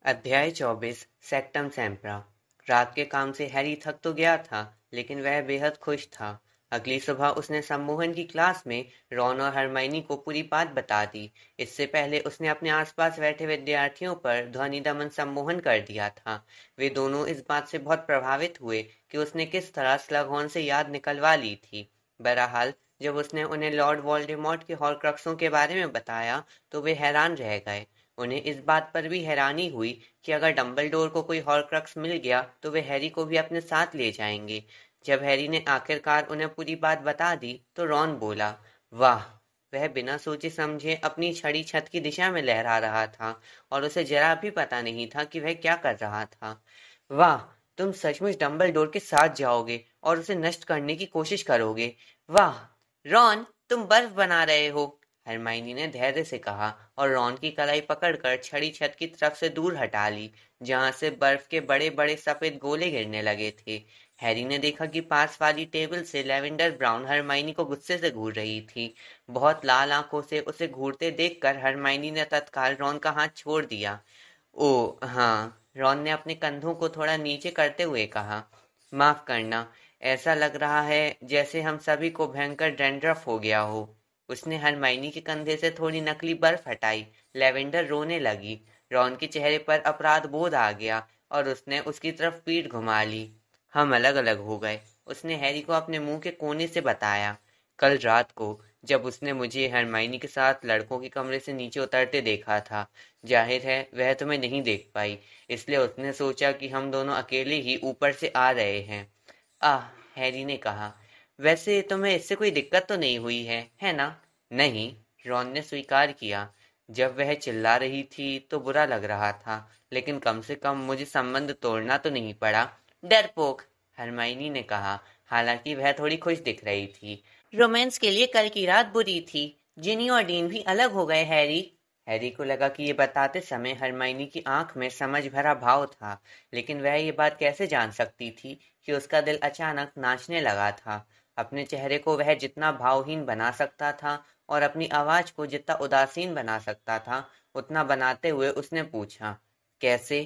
अध्याय 24 सेक्टम सेम्परा। रात के काम से हैरी थक तो गया था, लेकिन वह बेहद खुश था। अगली सुबह उसने सम्मोहन की क्लास में रॉन और हरमाइनी को पूरी बात बता दी। इससे पहले उसने अपने आसपास बैठे विद्यार्थियों पर ध्वनि दमन सम्मोहन कर दिया था। वे दोनों इस बात से बहुत प्रभावित हुए कि उसने किस तरह स्लगहॉर्न से याद निकलवा ली थी। बहरहाल, जब उसने उन्हें लॉर्ड वोल्डेमॉर्ट के हॉर्क्रक्सों के बारे में बताया तो वे हैरान रह गए। उन्हें इस बात पर भी हैरानी हुई कि अगर डंबलडोर को कोई हॉर्क्रक्स मिल गया तो वे हैरी को भी अपने साथ ले जाएंगे। जब हैरी ने आखिरकार उन्हें पूरी बात बता दी तो रॉन बोला, वाह। वह बिना सोचे समझे अपनी छड़ी छत की दिशा में लहरा रहा था और उसे जरा भी पता नहीं था कि वह क्या कर रहा था। वाह, तुम सचमुच डंबलडोर के साथ जाओगे और उसे नष्ट करने की कोशिश करोगे। वाह रॉन, तुम बर्फ बना रहे हो, हरमाइनी ने धैर्य से कहा और रॉन की कलाई पकड़कर छड़ी छत की तरफ से दूर हटा ली, जहां से बर्फ के बड़े बड़े सफेद गोले गिरने लगे थे। हैरी ने देखा कि पास वाली टेबल से लेवेंडर ब्राउन हरमाइनी को गुस्से से घूर रही थी। बहुत लाल आंखों से उसे घूरते देखकर हरमाइनी ने तत्काल रॉन का हाथ छोड़ दिया। ओ हाँ, रॉन ने अपने कंधों को थोड़ा नीचे करते हुए कहा, माफ करना, ऐसा लग रहा है जैसे हम सभी को भयंकर डैंड्रफ हो गया हो। उसने हरमाइनी के कंधे से थोड़ी नकली बर्फ हटाई। लेवेंडर रोने लगी। रॉन के चेहरे पर अपराध बोध आ गया और उसने उसकी तरफ पीठ घुमा ली। हम अलग अलग हो गए, उसने हैरी को अपने मुंह के कोने से बताया। कल रात को जब उसने मुझे हरमाइनी के साथ लड़कों के कमरे से नीचे उतरते देखा था। जाहिर है वह तुम्हें नहीं देख पाई, इसलिए उसने सोचा कि हम दोनों अकेले ही ऊपर से आ रहे हैं। आह, हैरी ने कहा, वैसे तुम्हें इससे कोई दिक्कत तो नहीं हुई है ना? नहीं, रॉन ने स्वीकार किया। जब वह चिल्ला रही थी तो बुरा लग रहा था, लेकिन कम से कम मुझे संबंध तोड़ना तो नहीं पड़ा। डरपोक, हरमाइनी ने कहा, हालांकि वह थोड़ी खुश दिख रही थी। रोमांस के लिए कल की रात बुरी थी। जिनी और डीन भी अलग हो गए हैरी। हैरी को लगा कि ये बताते समय हरमाइनी की आंख में समझ भरा भाव था, लेकिन वह ये बात कैसे जान सकती थी कि उसका दिल अचानक नाचने लगा था। अपने चेहरे को वह जितना भावहीन बना सकता था और अपनी आवाज को जितना उदासीन बना सकता था, उतना बनाते हुए उसने पूछा, कैसे?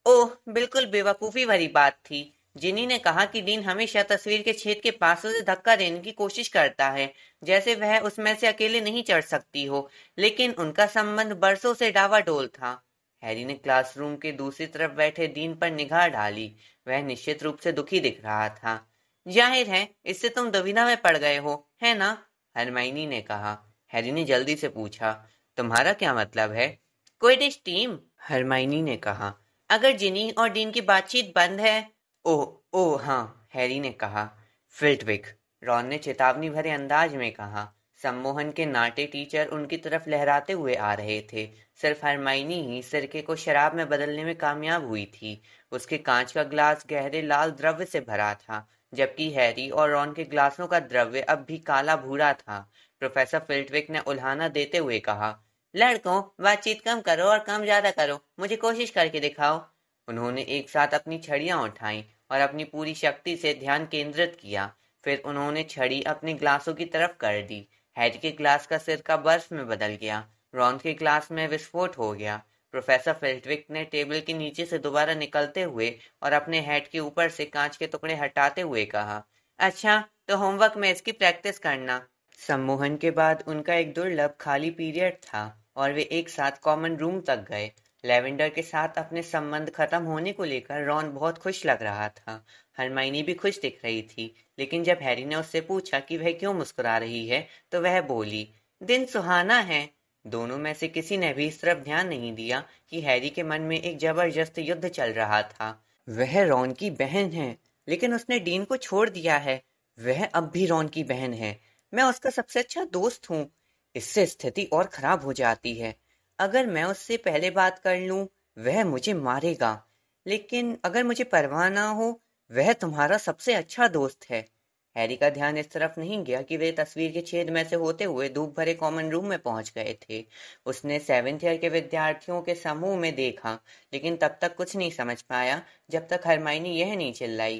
ओह, बिल्कुल बेवकूफी भरी बात थी। जिनी ने कहा कि डीन हमेशा तस्वीर के छेद के पास उसे धक्का देने की कोशिश करता है, जैसे वह उसमें से अकेले नहीं चढ़ सकती हो, लेकिन उनका संबंध बरसों से डावाडोल था। हैरी ने क्लासरूम के दूसरी तरफ बैठे डीन पर निगाह डाली। वह निश्चित रूप से दुखी दिख रहा था। जाहिर है इससे तुम दुविधा में पड़ गए हो, है ना? हरमाइनी ने कहा। हैरी ने जल्दी से पूछा, तुम्हारा क्या मतलब है? क्विडिच टीम, हरमाइनी ने कहा। अगर जिनी और डीन की बातचीत बंद है। ओह, ओह हाँ, हैरी ने कहा। फिल्टविक, रॉन ने चेतावनी भरे अंदाज में कहा। सम्मोहन के नाटे टीचर उनकी तरफ लहराते हुए आ रहे थे। सिर्फ हरमाइनी ही सिरके को शराब में बदलने में कामयाब हुई थी। उसके कांच का ग्लास गहरे लाल द्रव्य से भरा था, जबकि हैरी और रॉन के ग्लासों का द्रव्य अब भी काला भूरा था। प्रोफेसर फिल्टविक ने उल्हाना देते हुए कहा, लड़कों, बातचीत कम करो और काम ज्यादा करो, मुझे कोशिश करके दिखाओ। उन्होंने एक साथ अपनी छड़ियां उठाईं और अपनी पूरी शक्ति से ध्यान केंद्रित किया। फिर उन्होंने छड़ी अपने ग्लासों की तरफ कर दी। हैरी के ग्लास का सिरका बर्फ में बदल गया। रॉन के ग्लास में विस्फोट हो गया। प्रोफेसर फिल्टविक ने टेबल के नीचे से दोबारा निकलते हुए और अपने हैट के ऊपर से कांच के टुकड़े हटाते हुए कहा, अच्छा, तो होमवर्क में इसकी प्रैक्टिस करना। सम्मोहन के बाद उनका एक दुर्लभ खाली पीरियड था और वे एक साथ कॉमन रूम तक गए। लेवेंडर के साथ अपने संबंध खत्म होने को लेकर रॉन बहुत खुश लग रहा था। हरमाइनी भी खुश दिख रही थी, लेकिन जब हैरी ने उससे पूछा कि वह क्यों मुस्कुरा रही है, तो वह बोली, दिन सुहाना है। दोनों में से किसी ने भी इस तरफ ध्यान नहीं दिया कि हैरी के मन में एक जबरदस्त युद्ध चल रहा था। वह रॉन की बहन है, लेकिन उसने डीन को छोड़ दिया है। वह अब भी रॉन की बहन है। मैं उसका सबसे अच्छा दोस्त हूँ। इससे स्थिति और खराब हो जाती है। अगर मैं उससे पहले बात कर लूं, वह मुझे मारेगा। लेकिन अगर मुझे परवाह ना हो, वह तुम्हारा सबसे अच्छा दोस्त है। हैरी का ध्यान इस तरफ नहीं गया कि वे तस्वीर के छेद में से होते हुए धूप भरे कॉमन रूम में पहुंच गए थे। उसने 7th ईयर के विद्यार्थियों के समूह में देखा, लेकिन तब तक कुछ नहीं समझ पाया जब तक हरमाइनी यह नहीं चिल्लाई,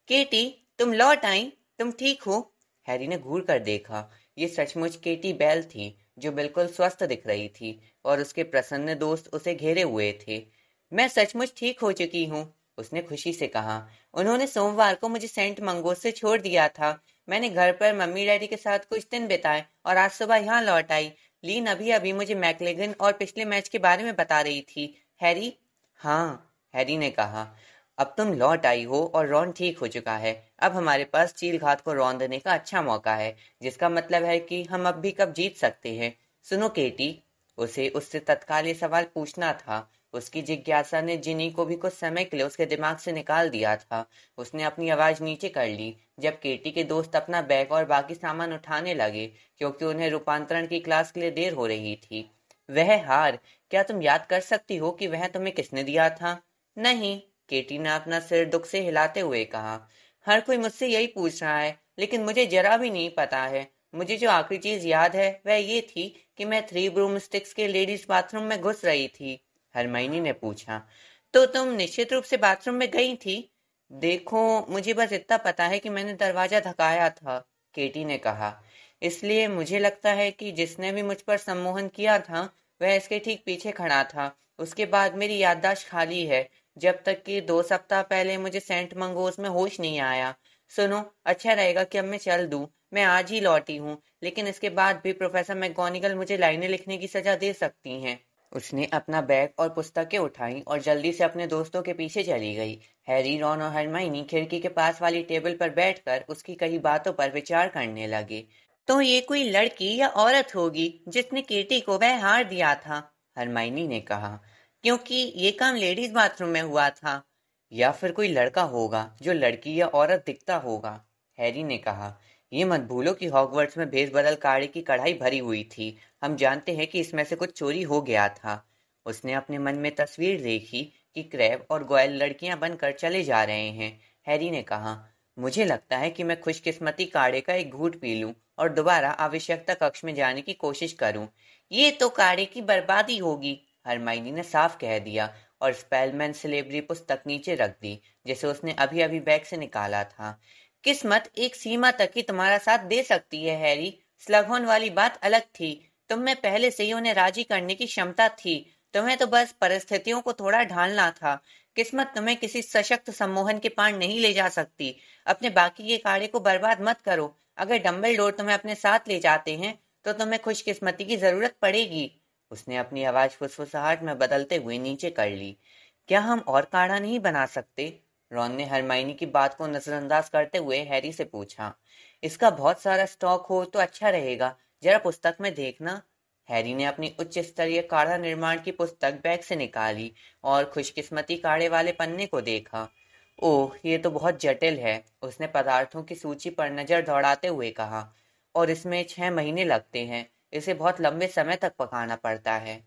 केटी, तुम लौट आई, तुम ठीक हो? हैरी ने घूर कर देखा। ये सचमुच केटी बेल थी, जो बिल्कुल स्वस्थ दिख रही थी, और उसके प्रसन्न दोस्त उसे घेरे हुए थे। मैं सचमुच ठीक हो चुकी हूँ, उसने खुशी से कहा। उन्होंने सोमवार को मुझे सेंट मंगोस से छोड़ दिया था। मैंने घर पर मम्मी डैडी के साथ कुछ दिन बिताए और आज सुबह यहाँ लौट आई। लीन अभी अभी मुझे मैकलेगन और पिछले मैच के बारे में बता रही थी। हैरी? हाँ, हैरी ने कहा। अब तुम लौट आई हो और रॉन ठीक हो चुका है। अब हमारे पास चील घात को रौंदने का अच्छा मौका है, जिसका मतलब है कि हम अब भी कब जीत सकते हैं। सुनो केटी, उसे उससे तत्काल ये सवाल पूछना था। उसकी जिज्ञासा ने जिनी को भी कुछ समय के लिए उसके दिमाग से निकाल दिया था। उसने अपनी आवाज नीचे कर ली जब केटी के दोस्त अपना बैग और बाकी सामान उठाने लगे, क्योंकि उन्हें रूपांतरण की क्लास के लिए देर हो रही थी। वह हार, क्या तुम याद कर सकती हो कि वह तुम्हें किसने दिया था? नहीं, केटी ने अपना सिर दुख से हिलाते हुए कहा। हर कोई मुझसे यही पूछ रहा है, लेकिन मुझे जरा भी नहीं पता है। मुझे जो आखिरी चीज याद है वह ये थी कि मैं थ्री ब्रूम स्टिक्स के लेडीज बाथरूम में घुस रही थी। हरमाइनी ने पूछा। तो तुम निश्चित रूप से बाथरूम में गई थी? देखो, मुझे बस इतना पता है कि मैंने दरवाजा धकाया था, केटी ने कहा। इसलिए मुझे लगता है कि जिसने भी मुझ पर सम्मोहन किया था वह इसके ठीक पीछे खड़ा था। उसके बाद मेरी याददाश्त खाली है, जब तक कि 2 सप्ताह पहले मुझे सेंट मंगोस में होश नहीं आया। सुनो, अच्छा रहेगा कि अब मैं चल दूं। मैं आज ही लौटी हूँ, लेकिन इसके बाद भी प्रोफेसर मैकगोनागल मुझे लाइनें लिखने की सजा दे सकती हैं। उसने अपना बैग और पुस्तकें उठाई और जल्दी से अपने दोस्तों के पीछे चली गई। हैरी, रॉन और हरमाइनी खिड़की के पास वाली टेबल पर बैठकर उसकी कई बातों पर विचार करने लगे। तो ये कोई लड़की या औरत होगी जिसने केटी को वह हार दिया था, हरमाइनी ने कहा, क्योंकि ये काम लेडीज बाथरूम में हुआ था। या फिर कोई लड़का होगा जो लड़की या औरत दिखता होगा, हैरी ने कहा। ये मत भूलो कि हॉगवर्ट्स में भेस बदल काढ़े की कढ़ाई भरी हुई थी। हम जानते हैं कि इसमें से कुछ चोरी हो गया था। उसने अपने मन में तस्वीर देखी कि क्रैब और गोयल लड़कियां बनकर चले जा रहे हैं। हैरी ने कहा, मुझे लगता है कि मैं खुशकिस्मती काढ़े का एक घूंट पी लूं और दोबारा आवश्यकता कक्ष में जाने की कोशिश करूं। ये तो काढ़े की बर्बादी होगी, हरमाइनी ने साफ कह दिया और स्पेलमैन स्लेवरी पुस्तक नीचे रख दी, जिसे उसने अभी अभी बैग से निकाला था। किस्मत एक सीमा तक ही तुम्हारा साथ दे सकती है, हैरी। स्लगहोन वाली बात अलग थी। तुम में पहले से ही उन्हें राजी करने की क्षमता थी। तुम्हें तो बस परिस्थितियों को थोड़ा ढालना था। किस्मत तुम्हें किसी सशक्त सम्मोहन के पार नहीं ले जा सकती। अपने बाकी के कार्य को बर्बाद मत करो। अगर डम्बलडोर तुम्हें अपने साथ ले जाते हैं तो तुम्हें खुशकिस्मती की जरूरत पड़ेगी। उसने अपनी आवाज फुसफुसाहट में बदलते हुए नीचे कर ली। क्या हम और काढ़ा नहीं बना सकते? रॉन ने हरमाइनी की बात को नजरअंदाज करते हुए हैरी से पूछा। इसका बहुत सारा स्टॉक हो तो अच्छा रहेगा। जरा पुस्तक में देखना। हैरी ने अपनी उच्च स्तरीय काढ़ा निर्माण की पुस्तक बैग से निकाली और खुशकिस्मती काढ़े वाले पन्ने को देखा। ओह, ये तो बहुत जटिल है, उसने पदार्थों की सूची पर नजर दौड़ाते हुए कहा। और इसमें 6 महीने लगते हैं। इसे बहुत लंबे समय तक पकाना पड़ता है।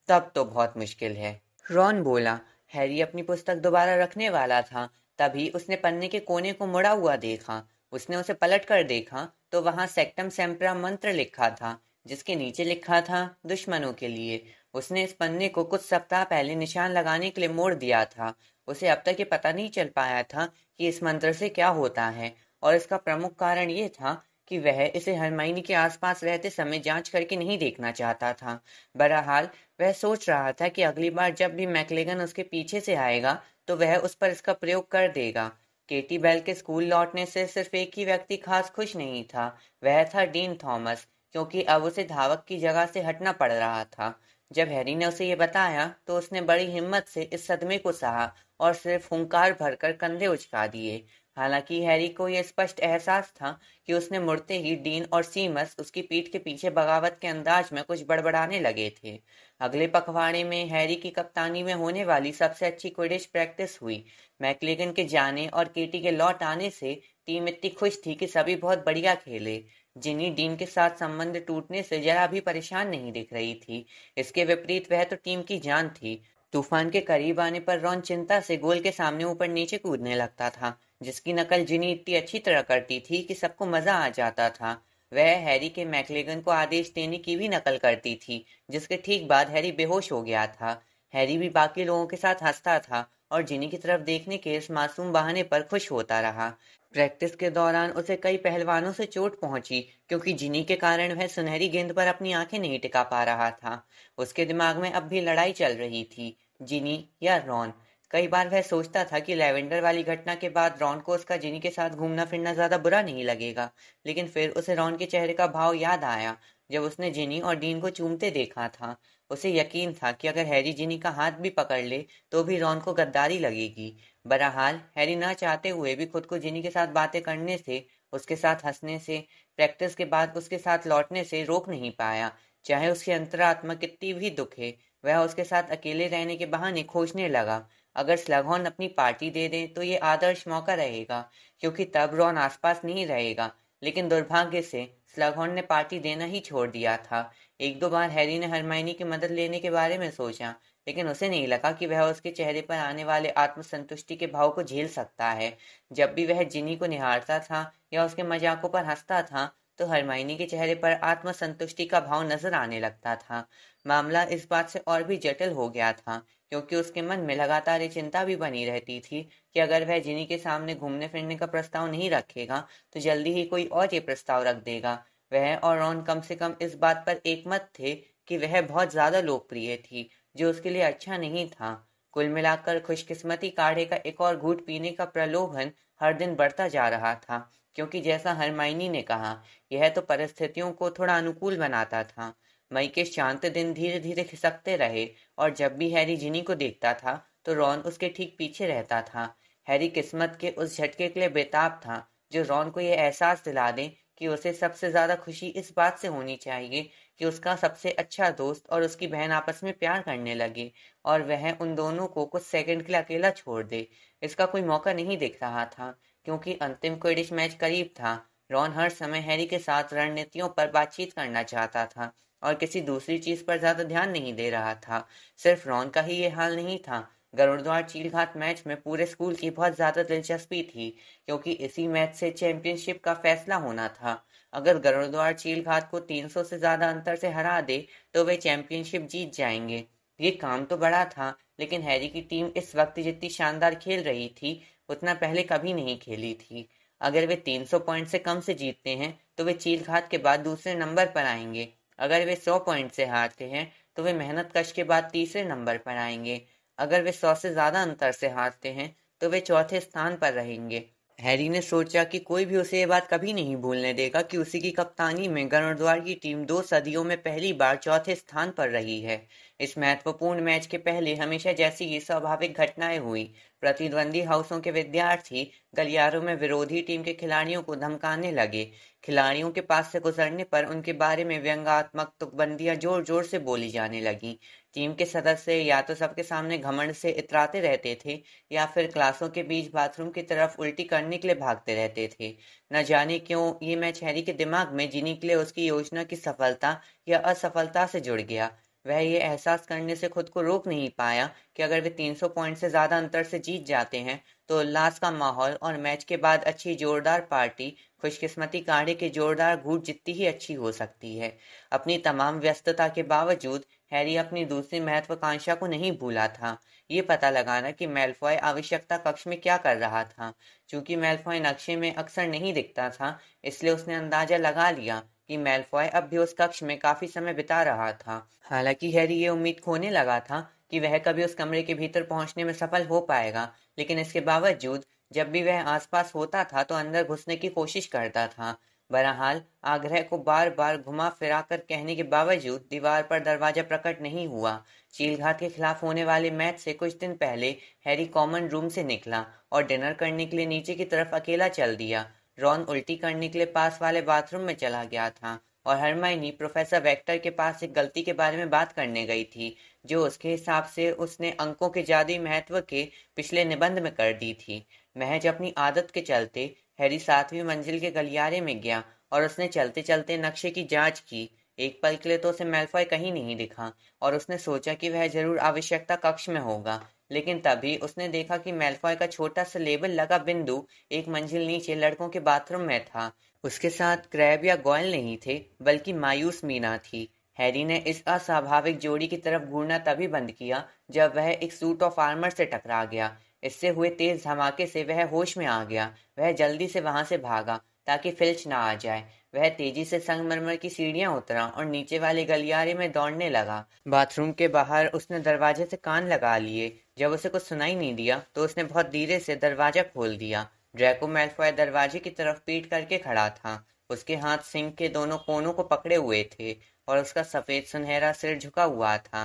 तब तो बहुत मुश्किल है, रॉन बोला। हैरी अपनी पुस्तक दोबारा रखने वाला था, तभी उसने पन्ने के कोने को मुड़ा हुआ देखा। उसने उसे पलट कर देखा तो वहां सेक्टम सेम्परा मंत्र लिखा था, जिसके नीचे लिखा था, दुश्मनों के लिए। उसने इस पन्ने को कुछ सप्ताह पहले निशान लगाने के लिए मोड़ दिया था। उसे अब तक ये पता नहीं चल पाया था कि इस मंत्र से क्या होता है, और इसका प्रमुख कारण ये था कि वह इसे हरमाइनी के आसपास रहते समय जांच करके नहीं देखना चाहता था। बहरहाल, वह सोच रहा था कि अगली बार जब भी मैकलेगन उसके पीछे से आएगा तो वह उस पर इसका प्रयोग कर देगा। केटी बेल के स्कूल लौटने से सिर्फ एक ही व्यक्ति खास खुश नहीं था। वह था डीन थॉमस, क्योंकि अब उसे धावक की जगह से हटना पड़ रहा था। जब हैरी ने उसे ये बताया तो उसने बड़ी हिम्मत से इस सदमे को सहा और सिर्फ हुंकार भरकर कंधे उचका दिए। हालांकि हैरी को यह स्पष्ट एहसास था कि उसने मुड़ते ही डीन और सीमस उसकी पीठ के पीछे बगावत के अंदाज में कुछ बड़बड़ाने लगे थे। अगले पखवाड़े में हैरी की कप्तानी में होने वाली सबसे अच्छी क्विडिच प्रैक्टिस हुई। मैकलेगन के जाने और केटी के लौट आने से टीम इतनी खुश थी कि सभी बहुत बढ़िया खेले। जिनी डीन के साथ संबंध टूटने से जरा भी परेशान नहीं दिख रही थी। इसके विपरीत वह तो टीम की जान थी। तूफान के करीब आने पर रॉन चिंता से गोल के सामने ऊपर नीचे कूदने लगता था, जिसकी नकल जिनी इतनी अच्छी तरह करती थी कि सबको मजा आ जाता था। वह हैरी के मैकलेगन को आदेश देने की भी नकल करती थी, जिसके ठीक बाद हैरी बेहोश हो गया था। हैरी भी बाकी लोगों के साथ हंसता था और जिनी की तरफ देखने के इस मासूम बहाने पर खुश होता रहा। प्रैक्टिस के दौरान उसे कई पहलवानों से चोट पहुंची, क्योंकि जिनी के कारण वह सुनहरी गेंद पर अपनी आंखें नहीं टिका पा रहा था। उसके दिमाग में अब भी लड़ाई चल रही थी। जिनी या रॉन? कई बार वह सोचता था कि लैवेंडर वाली घटना के बाद रॉन को उसका जिनी के साथ घूमना फिरना ज्यादा बुरा नहीं लगेगा, लेकिन फिर उसे रॉन के चेहरे का भाव याद आया जब उसने जिनी और डीन को चूमते देखा था। उसे यकीन था कि अगर हैरी जिनी का हाथ भी पकड़ ले तो भी रॉन को गद्दारी लगेगी। बहरहाल हैरी ना चाहते हुए भी खुद को जिनी के साथ बातें करने से, उसके साथ हंसने से, प्रैक्टिस के बाद उसके साथ लौटने से रोक नहीं पाया। चाहे उसकी अंतरात्मा कितनी भी दुखे, वह उसके साथ अकेले रहने के बहाने खोजने लगा। अगर स्लगहॉर्न अपनी पार्टी दे दें तो ये आदर्श मौका रहेगा, क्योंकि तब रॉन आसपास नहीं रहेगा। लेकिन दुर्भाग्य से स्लगहॉर्न ने पार्टी देना ही छोड़ दिया था। एक दो बार हैरी ने हरमाइनी की मदद लेने के बारे में सोचा, लेकिन उसे नहीं लगा कि वह उसके चेहरे पर आने वाले आत्मसंतुष्टि के भाव को झेल सकता है। जब भी वह जिनी को निहारता था या उसके मजाकों पर हंसता था, तो हरमाइनी के चेहरे पर आत्मसंतुष्टि का भाव नजर आने लगता था। मामला इस बात से और भी जटिल हो गया था, क्योंकि उसके मन में लगातार ये चिंता भी बनी रहती थी कि अगर वह जिनी के सामने घूमने फिरने का प्रस्ताव नहीं रखेगा तो जल्दी ही कोई और ये प्रस्ताव रख देगा। वह और रॉन कम से कम इस बात पर एकमत थे कि वह बहुत ज्यादा लोकप्रिय थी, जो उसके लिए अच्छा नहीं था। कुल मिलाकर खुशकिस्मती काढ़े का एक और घूंट पीने का प्रलोभन हर दिन बढ़ता जा रहा था, क्योंकि जैसा हरमाइनी ने कहा, यह तो परिस्थितियों को थोड़ा अनुकूल बनाता था। मई के शांत दिन धीरे धीरे खिसकते रहे, और जब भी हैरी जिनी को देखता था तो रॉन उसके ठीक पीछे रहता था। हैरी किस्मत के उस झटके के लिए बेताब था जो रॉन को यह एहसास दिला दे कि उसे सबसे ज्यादा खुशी इस बात से होनी चाहिए कि उसका सबसे अच्छा दोस्त और उसकी बहन आपस में प्यार करने लगे, और वह उन दोनों को कुछ सेकंड के लिए अकेला छोड़ दे। इसका कोई मौका नहीं दिख रहा था, क्योंकि अंतिम क्विडिच मैच करीब था। रॉन हर समय हैरी के साथ रणनीतियों पर बातचीत करना चाहता था और किसी दूसरी चीज पर ज्यादा ध्यान नहीं दे रहा था। सिर्फ रॉन का ही ये हाल नहीं था। गरुड़द्वार चीलघाट मैच में पूरे स्कूल की बहुत ज्यादा दिलचस्पी थी, क्योंकि इसी मैच से चैंपियनशिप का फैसला होना था। अगर गरुड़द्वार चीलघाट को 300 से ज्यादा अंतर से हरा दे तो वे चैंपियनशिप जीत जाएंगे। ये काम तो बड़ा था, लेकिन हैरी की टीम इस वक्त जितनी शानदार खेल रही थी उतना पहले कभी नहीं खेली थी। अगर वे 300 पॉइंट से कम से जीतते हैं तो वे चीलघाट के बाद दूसरे नंबर पर आएंगे। अगर वे 100 पॉइंट से हारते हैं तो वे मेहनत कश के बाद तीसरे नंबर पर आएंगे। अगर वे 100 से ज्यादा अंतर से हारते हैं तो वे चौथे स्थान पर रहेंगे। हैरी ने सोचा कि कोई भी उसे ये बात कभी नहीं भूलने देगा कि उसी की कप्तानी में गरुड़द्वार की टीम 2 सदियों में पहली बार चौथे स्थान पर रही है। इस महत्वपूर्ण मैच के पहले हमेशा जैसी ये स्वाभाविक घटनाएं हुई। प्रतिद्वंदी हाउसों के विद्यार्थी गलियारों में विरोधी टीम के खिलाड़ियों को धमकाने लगे। खिलाड़ियों के पास से गुजरने पर उनके बारे में व्यंग्यात्मक तुकबंदियां जोर जोर से बोली जाने लगी। टीम के सदस्य या तो सबके सामने घमंड से इतराते रहते थे, या फिर क्लासों के बीच बाथरूम की तरफ उल्टी करने के लिए भागते रहते थे। न जाने क्यों ये मैच हैरी के दिमाग में जिनी के लिए उसकी योजना की सफलता या असफलता से जुड़ गया। वह ये एहसास करने से खुद को रोक नहीं पाया कि अगर वे 300 पॉइंट से ज्यादा अंतर से जीत जाते हैं तो उल्लास का माहौल और मैच के बाद अच्छी जोरदार पार्टी खुशकिस्मती काढ़े के जोरदार घूंट जितनी ही अच्छी हो सकती है। अपनी तमाम व्यस्तता के बावजूद हैरी अपनी दूसरी महत्वाकांक्षा को नहीं भूला था, ये पता लगाना कि मैलफॉय आवश्यकता कक्ष में क्या कर रहा था। चूंकि मैलफॉय नक्शे में अक्सर नहीं दिखता था, इसलिए उसने अंदाजा लगा लिया कि मैलफॉय अब भी उस कक्ष में काफी समय बिता रहा था। हालांकि हैरी ये उम्मीद खोने लगा था कि वह कभी उस कमरे के भीतर पहुंचने में सफल हो पाएगा, लेकिन इसके बावजूद जब भी वह आसपास होता था तो अंदर घुसने की कोशिश करता था। बहरहाल आग्रह को बार बार घुमा फिरा कर कहने के बावजूद दीवार पर दरवाजा प्रकट नहीं हुआ। चीलघाट के खिलाफ होने वाले मैच से कुछ दिन पहले हैरी कॉमन रूम से निकला और डिनर करने के लिए नीचे की तरफ अकेला चल दिया। रॉन उल्टी करने के लिए पास वाले बाथरूम में चला गया था, और हरमाइनी प्रोफेसर वेक्टर के पास एक गलती के बारे में बात करने गई थी, जो उसके हिसाब से उसने अंकों के जादुई महत्व के पिछले निबंध में कर दी थी। महज अपनी आदत के चलते हैरी 7वीं मंजिल के गलियारे में गया और उसने चलते चलते नक्शे की जांच की। एक पल के लिए तो उसे मैलफॉय कहीं नहीं दिखा, और उसने सोचा कि वह जरूर आवश्यकता कक्ष में होगा। लेकिन तभी उसने देखा कि मैलफॉय का छोटा सा लेबल लगा बिंदु एक मंजिल नीचे लड़कों के बाथरूम में था। उसके साथ क्रैब या गॉयल नहीं थे, बल्कि मायूस मीना थी। हैरी ने इस अस्वाभाविक जोड़ी की तरफ घूरना तभी बंद किया जब वह एक सूट ऑफ आर्मर से टकरा गया। इससे हुए तेज धमाके से वह होश में आ गया। वह जल्दी से वहां से भागा, ताकि फिल्च ना आ जाए। वह तेजी से संगमरमर की सीढ़ियां उतरा और नीचे वाले गलियारे में दौड़ने लगा। बाथरूम के बाहर उसने दरवाजे से कान लगा लिए। जब उसे कुछ सुनाई नहीं दिया तो उसने बहुत धीरे से दरवाजा खोल दिया। ड्रैको मैल्फॉय दरवाजे की तरफ पीठ करके खड़ा था। उसके हाथ सिंक के दोनों कोनों को पकड़े हुए थे और उसका सफेद सुनहरा सिर झुका हुआ था।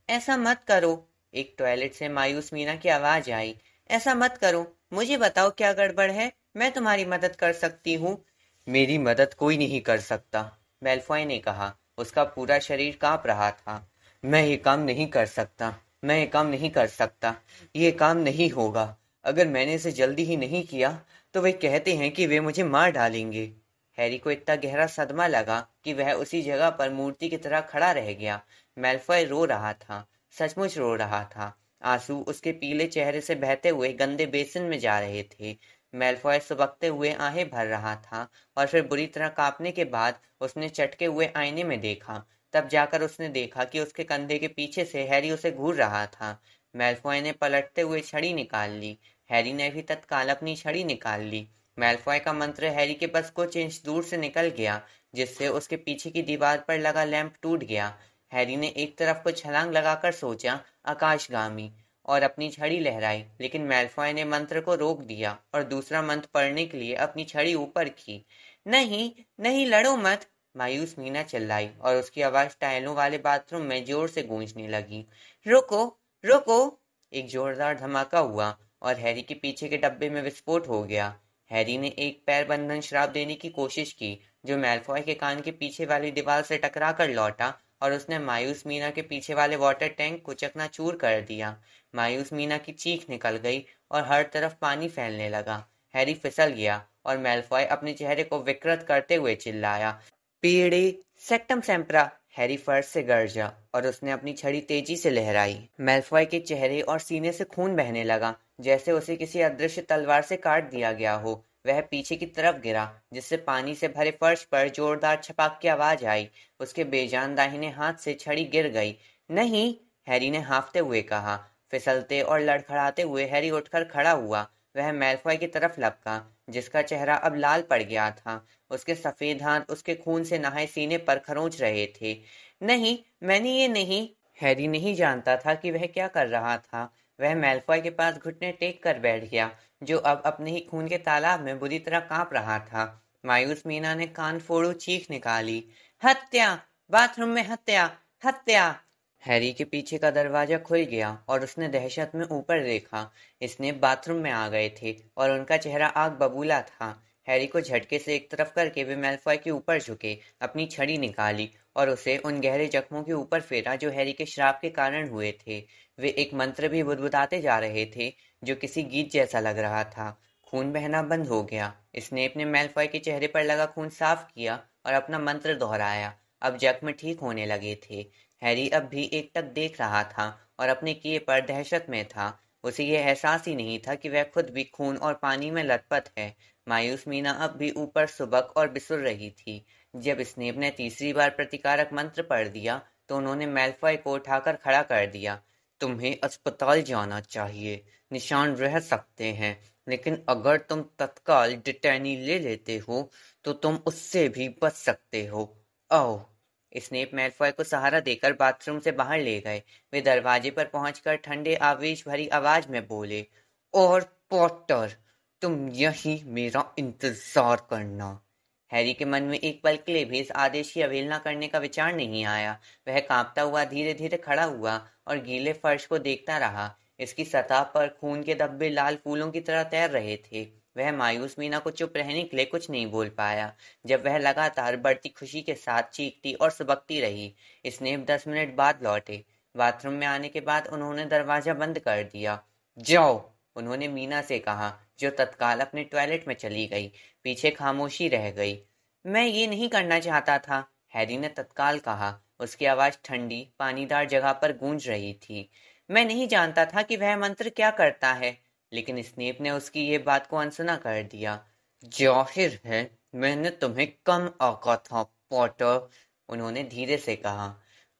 ऐसा मत करो, एक टॉयलेट से मायूस मीना की आवाज आई। ऐसा मत करो, मुझे बताओ क्या गड़बड़ है, मैं तुम्हारी मदद कर सकती हूँ। मेरी मदद कोई नहीं कर सकता, मैल्फॉय ने कहा। उसका पूरा शरीर कांप रहा था। मैं ये काम नहीं कर सकता, मैं ये काम नहीं कर सकता, ये काम नहीं होगा। अगर मैंने इसे जल्दी ही नहीं किया तो वे कहते हैं कि वे मुझे मार डालेंगे। हैरी को इतना गहरा सदमा लगा कि वह उसी जगह पर मूर्ति की तरह खड़ा रह गया। मैल्फॉय रो रहा था, सचमुच रो रहा था। आंसू उसके पीले चेहरे से बहते हुए गंदे बेसिन में जा रहे थे। मैल्फॉय सुबकते हुए आहें भर रहा था और फिर बुरी तरह कांपने के बाद उसने चटके हुए आईने में देखा। तब जाकर उसने देखा कि उसके कंधे के पीछे से हैरी उसे घूर रहा था। मैल्फॉय ने पलटते हुए छड़ी निकाल ली। हैरी ने भी तत्काल अपनी छड़ी निकाल ली। मैल्फॉय का मंत्र हैरी के बस कुछ इंच दूर से निकल गया, जिससे उसके पीछे की दीवार पर लगा लैंप टूट गया। हैरी ने एक तरफ को छलांग लगाकर सोचा, आकाशगामी, और अपनी छड़ी लहराई, लेकिन मैल्फॉय ने मंत्र को रोक दिया और दूसरा मंत्र पढ़ने के लिए अपनी छड़ी ऊपर की। नहीं, नहीं, लड़ो मत, मायूस मीना चिल्लाई और उसकी आवाज टाइलों वाले बाथरूम में जोर से गूंजने लगी। रुको, रुको! एक जोरदार धमाका हुआ और हैरी के पीछे के डब्बे में विस्फोट हो गया। हैरी ने एक पैर बंधन श्राप देने की कोशिश की, जो मैल्फॉय के कान के पीछे वाली दीवार से टकरा कर लौटा और उसने मायूस मीना के पीछे वाले वाटर टैंक को चकनाचूर कर दिया। मायूस मीना की चीख निकल गई और हर तरफ पानी फैलने लगा। हैरी फिसल गया और मैल्फॉय अपने चेहरे को विकृत करते हुए चिल्लाया, पीड़े सेक्टम सेम्परा! हैरी फर्श से गरजा और उसने अपनी छड़ी तेजी से लहराई। मैल्फॉय के चेहरे और सीने से खून बहने लगा, जैसे उसे किसी अदृश्य तलवार से काट दिया गया हो। वह पीछे की तरफ गिरा, जिससे पानी से भरे फर्श पर जोरदार छपाक की आवाज आई। उसके बेजान दाहिने हाथ से छड़ी गिर गई। नहीं, हैरी ने हाँफते हुए कहा। फिसलते और लड़खड़ाते हुए हैरी उठकर खड़ा हुआ। वह मैल्फॉय की तरफ लपका, जिसका चेहरा अब लाल पड़ गया था। उसके सफेद हाथ उसके खून से नहाए सीने पर खरोंच रहे थे। नहीं, मैंने ये नहीं। हैरी नहीं जानता था कि वह क्या कर रहा था। वह मैल्फॉय के पास घुटने टेक कर बैठ गया, जो अब अपने ही खून के तालाब में बुरी तरह कांप रहा था। मायूस मीना ने कान फोड़ू चीख निकाली, हत्या! बाथरूम में हत्या! हत्या! हैरी के पीछे का दरवाजा खुल गया और उसने दहशत में ऊपर देखा। स्नेप बाथरूम में आ गए थे और उनका चेहरा आग बबूला था। हैरी को झटके से एक तरफ करके वे मैल्फॉय के ऊपर झुके, अपनी छड़ी निकाली और उसे उन गहरे जख्मों के ऊपर फेरा जो हैरी के श्राप के कारण हुए थे। वे एक मंत्र भी बुदबुदाते जा रहे थे, जो किसी गीत जैसा लग रहा था। खून बहना बंद हो गया। स्नेप ने मैल्फॉय के चेहरे पर लगा खून साफ किया और अपना मंत्र दोहराया। अब जख्म ठीक होने लगे थे। हैरी अब भी एकटक देख रहा था और अपने किए पर दहशत में था। उसे यह एहसास ही नहीं था कि वह खुद भी खून और पानी में लथपथ है। मायूस मीना अब भी ऊपर सुबक और बिसुर रही थी। जब स्नेप ने तीसरी बार प्रतिकारक मंत्र पढ़ दिया तो उन्होंने मैल्फॉय को उठाकर खड़ा कर दिया। तुम्हें अस्पताल जाना चाहिए, निशान रह सकते हैं, लेकिन अगर तुम तत्काल डिटैनी ले लेते हो तो तुम उससे भी बच सकते हो। ओह! स्नेप मैल्फॉय को सहारा देकर बाथरूम से बाहर ले गए। वे दरवाजे पर पहुंचकर ठंडे आवेश भरी आवाज में बोले, और पॉटर, तुम यहीं मेरा इंतजार करना। हैरी के मन में एक पल के लिए भी इस आदेश की अवहेलना करने का विचार नहीं आया। वह कांपता हुआ धीरे धीरे खड़ा हुआ और गीले फर्श को देखता रहा। इसकी सतह पर खून के धब्बे लाल फूलों की तरह तैर रहे थे। वह मायूस मीना को चुप रहने के लिए कुछ नहीं बोल पाया, जब वह लगातार बढ़ती खुशी के साथ चीखती और सुबकती रही। स्नेप 10 मिनट बाद लौटे। बाथरूम में आने के बाद उन्होंने दरवाजा बंद कर दिया। जाओ, उन्होंने मीना से कहा, जो तत्काल अपने टॉयलेट में चली गई। पीछे खामोशी रह गई। मैं ये नहीं करना चाहता था, हैरी ने तत्काल कहा। उसकी आवाज ठंडी, पानीदार जगह पर गूंज रही थी। मैं नहीं जानता था कि वह मंत्र क्या करता है, लेकिन स्नेप ने उसकी ये बात को अनसुना कर दिया। जाहिर है मैंने तुम्हें कम आंका था, पॉटर, उन्होंने धीरे से कहा।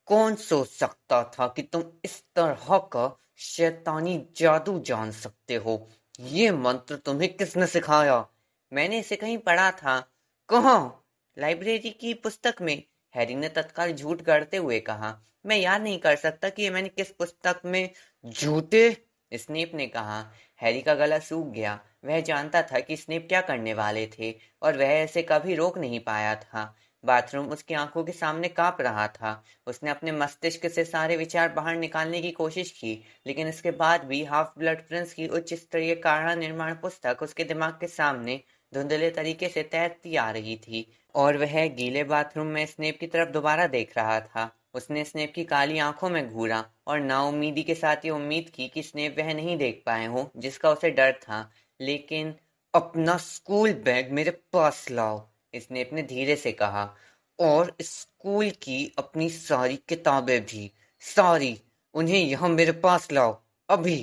कौन सोच सकता था कि तुम इस तरह का शैतानी जादू जान सकते हो? ये मंत्र तुम्हें किसने सिखाया? मैंने इसे कहीं पढ़ा था। कहाँ? लाइब्रेरी की पुस्तक में, हैरी ने तत्काल झूठ गढ़ते हुए कहा। मैं याद नहीं कर सकता कि ये मैंने किस पुस्तक में। झूठे, स्नेप ने कहा। हैरी का गला सूख गया। वह जानता था कि स्नेप क्या करने वाले थे और वह ऐसे कभी रोक नहीं पाया था। बाथरूम उसकी आंखों के सामने कांप रहा था। उसने अपने मस्तिष्क से सारे विचार बाहर निकालने की कोशिश की, लेकिन इसके बाद भी हाफ ब्लड प्रिंस की उच्च स्तरीय काढ़ा निर्माण पुस्तक उसके दिमाग के सामने धुंधले तरीके से तैरती आ रही थी, और वह गीले बाथरूम में स्नेप की तरफ दोबारा देख रहा था। उसने स्नेप की काली आंखों में घूरा और नाउम्मीदी के साथ ये उम्मीद की कि स्नेप वह नहीं देख पाए हो जिसका उसे डर था। लेकिन अपना स्कूल बैग मेरे पास लाओ, स्नेप ने धीरे से कहा, और स्कूल की अपनी सारी किताबें भी, सारी, उन्हें यहाँ मेरे पास लाओ, अभी।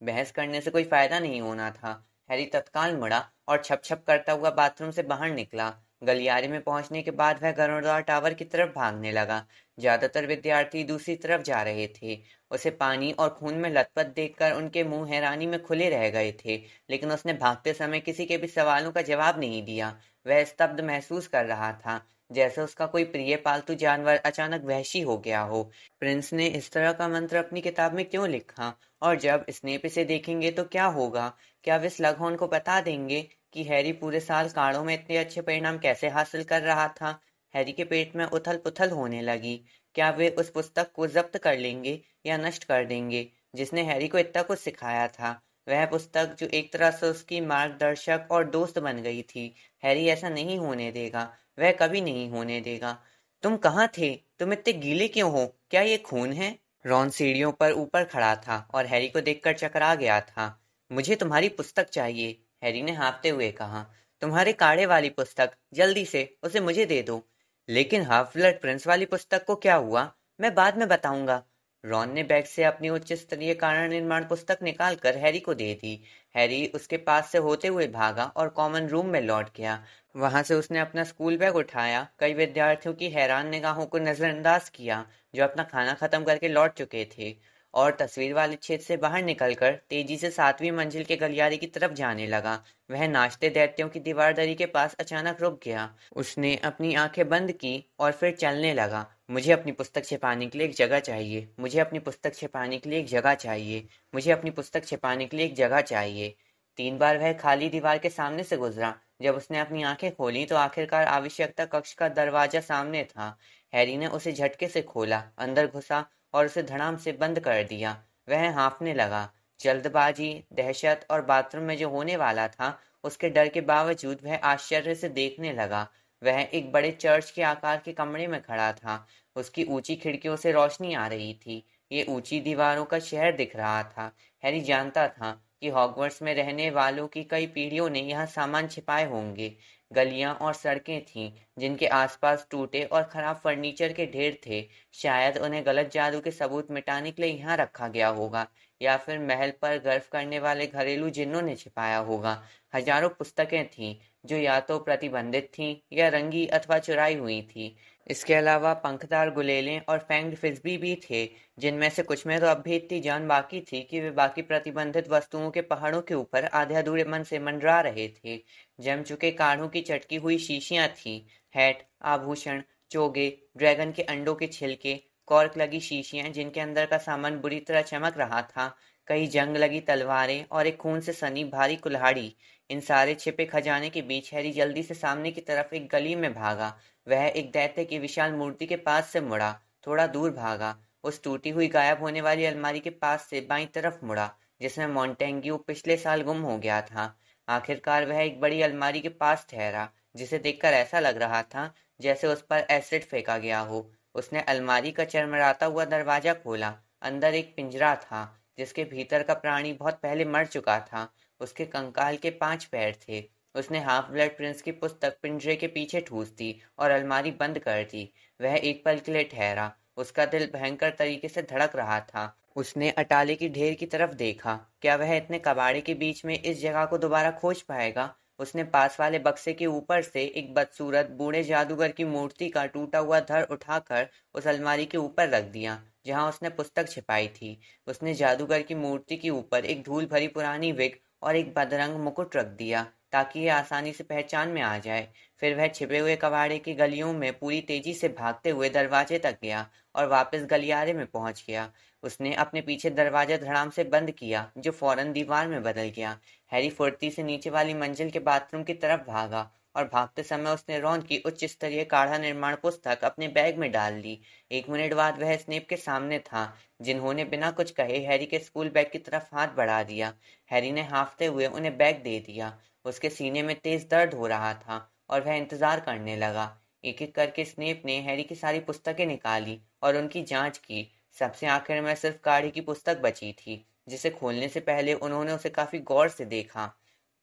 बहस करने से कोई फायदा नहीं होना था। हैरी तत्काल मुड़ा और छप छप करता हुआ बाथरूम से बाहर निकला। गलियारे में पहुंचने के बाद वह गरुड़दार टावर की तरफ भागने लगा। ज्यादातर विद्यार्थी दूसरी तरफ जा रहे थे। उसे पानी और खून में लथपथ देखकर उनके मुंह हैरानी में खुले रह गए थे, लेकिन उसने भागते समय किसी के भी सवालों का जवाब नहीं दिया। वह स्तब्ध महसूस कर रहा था, जैसे उसका कोई प्रिय पालतू जानवर अचानक वहशी हो गया हो। प्रिंस ने इस तरह का मंत्र अपनी किताब में क्यों लिखा? और जब स्नेप इसे देखेंगे तो क्या होगा? क्या वे स्लगहॉर्न को बता देंगे कि हैरी पूरे साल काढ़ों में इतने अच्छे परिणाम कैसे हासिल कर रहा था? हैरी के पेट में उथल पुथल होने लगी। क्या वे उस पुस्तक को जब्त कर लेंगे या नष्ट कर देंगे जिसने हैरी को इतना कुछ सिखाया था? वह पुस्तक जो एक तरह से उसकी मार्गदर्शक और दोस्त बन गई थी। हैरी ऐसा नहीं होने देगा, वह कभी नहीं होने देगा। तुम कहाँ थे? तुम इतने गीले क्यों हो? क्या ये खून है? रॉन सीढ़ियों पर ऊपर खड़ा था और हैरी को देखकर चकरा गया था। मुझे तुम्हारी पुस्तक चाहिए, हैरी ने हाँफते हुए कहा। तुम्हारे काढ़े वाली पुस्तक, जल्दी से उसे मुझे दे दो। लेकिन हाफ ब्लड प्रिंस वाली पुस्तक को क्या हुआ? मैं बाद में बताऊंगा। रॉन ने बैग से अपनी उच्च स्तरीय कारण निर्माण पुस्तक निकालकर हैरी को दे दी। हैरी उसके पास से होते हुए भागा और कॉमन रूम में लौट गया। वहां से उसने अपना स्कूल बैग उठाया, कई विद्यार्थियों की हैरान निगाहों को नजरअंदाज किया जो अपना खाना खत्म करके लौट चुके थे, और तस्वीर वाले छेद से बाहर निकलकर तेजी से 7वीं मंजिल के गलियारे की तरफ जाने लगा। वह नाचते दैत्यों की दीवारदरी के पास अचानक रुक गया। उसने अपनी आंखें बंद की और फिर चलने लगा। मुझे अपनी पुस्तक छिपाने के लिए एक जगह चाहिए, मुझे अपनी पुस्तक छिपाने के लिए एक जगह चाहिए, मुझे अपनी पुस्तक छिपाने के लिए एक जगह चाहिए। 3 बार वह खाली दीवार के सामने से गुजरा। जब उसने अपनी आंखें खोली तो आखिरकार आवश्यकता कक्ष का दरवाजा सामने था। हैरी ने उसे झटके से खोला, अंदर घुसा और उसे धड़ाम से बंद कर दिया। वह हाँफने लगा। जल्दबाजी, दहशत और बाथरूम में जो होने वाला था, उसके डर के बावजूद वह आश्चर्य से देखने लगा। वह एक बड़े चर्च के आकार के कमरे में खड़ा था। उसकी ऊंची खिड़कियों से रोशनी आ रही थी। ये ऊंची दीवारों का शहर दिख रहा था। हैरी जानता था कि हॉगवर्ट्स में रहने वालों की कई पीढ़ियों ने यहाँ सामान छिपाए होंगे। गलियां और सड़कें थीं जिनके आसपास टूटे और खराब फर्नीचर के ढेर थे। शायद उन्हें गलत जादू के सबूत मिटाने के लिए यहाँ रखा गया होगा, या फिर महल पर गर्व करने वाले घरेलू जिन्नों ने छिपाया होगा। हजारों पुस्तकें थीं जो या तो प्रतिबंधित थीं या रंगी अथवा चुराई हुई थीं। इसके अलावा पंखदार गुलेलें और फैंग्ड फिस्बी भी थे, जिनमें से कुछ में तो अब भी इतनी जान बाकी थी कि वे बाकी प्रतिबंधित वस्तुओं के पहाड़ों के ऊपर आधे अधूरे मन से मंडरा रहे थे। जम चुके काढ़ों की चटकी हुई शीशियां थीं, हैट, आभूषण, चोगे, ड्रैगन के अंडों के छिलके, कॉर्क लगी शीशियां जिनके अंदर का सामान बुरी तरह चमक रहा था, कई जंग लगी तलवारें और एक खून से सनी भारी कुल्हाड़ी। इन सारे छिपे खजाने के बीच हैरी जल्दी से सामने की तरफ एक गली में भागा। वह एक दैत्य की विशाल मूर्ति के पास से मुड़ा, थोड़ा दूर भागा, उस टूटी हुई गायब होने वाली अलमारी के पास से बाईं तरफ मुड़ा जिसमें मॉन्टेग्यू पिछले साल गुम हो गया था। आखिरकार वह एक बड़ी अलमारी के पास ठहरा, जिसे देखकर ऐसा लग रहा था जैसे उस पर एसिड फेंका गया हो। उसने अलमारी का चरमराता हुआ दरवाजा खोला। अंदर एक पिंजरा था जिसके भीतर का प्राणी बहुत पहले मर चुका था। उसके कंकाल के 5 पैर थे। उसने हाफ ब्लड प्रिंस की पुस्तक पिंजरे के पीछे ठूस दी और अलमारी बंद कर दी। वह एक पल के लिए ठहरा। उसका दिल भयंकर तरीके से धड़क रहा था। उसने अटाले की ढेर की तरफ देखा। क्या वह इतने कबाड़े के बीच में इस जगह को दोबारा खोज पाएगा? उसने पास वाले बक्से के ऊपर से एक बदसूरत बूढ़े जादूगर की मूर्ति का टूटा हुआ धड़ उठाकर उस अलमारी के ऊपर रख दिया जहां उसने पुस्तक छिपाई थी। उसने जादूगर की मूर्ति के ऊपर एक धूल भरी पुरानी विग और एक बदरंग मुकुट रख दिया। ताकि ये आसानी से पहचान में आ जाए। फिर वह छिपे हुए कबाड़े की गलियों में पूरी तेजी से भागते हुए दरवाजे तक गया और वापस गलियारे में पहुंच गया। उसने अपने पीछे दरवाजा धड़ाम से बंद किया, जो फौरन दीवार में बदल गया। हैरी फुर्ती से नीचे वाली मंजिल के बाथरूम की तरफ भागा और भागते समय उसने रॉन की उच्च स्तरीय काढ़ा निर्माण पुस्तक अपने बैग में डाल ली। 1 मिनट बाद वह स्नेप के सामने था, जिन्होंने बिना कुछ कहे हैरी के स्कूल बैग की तरफ हाथ बढ़ा दिया। हैरी ने हाँफते हुए उन्हें बैग दे दिया। उसके सीने में तेज दर्द हो रहा था और वह इंतजार करने लगा। एक एक करके स्नेप ने हैरी की सारी पुस्तकें निकाली और उनकी जांच की। सबसे आखिर में सिर्फ काढ़े की पुस्तक बची थी, जिसे खोलने से पहले उन्होंने उसे काफी गौर से देखा।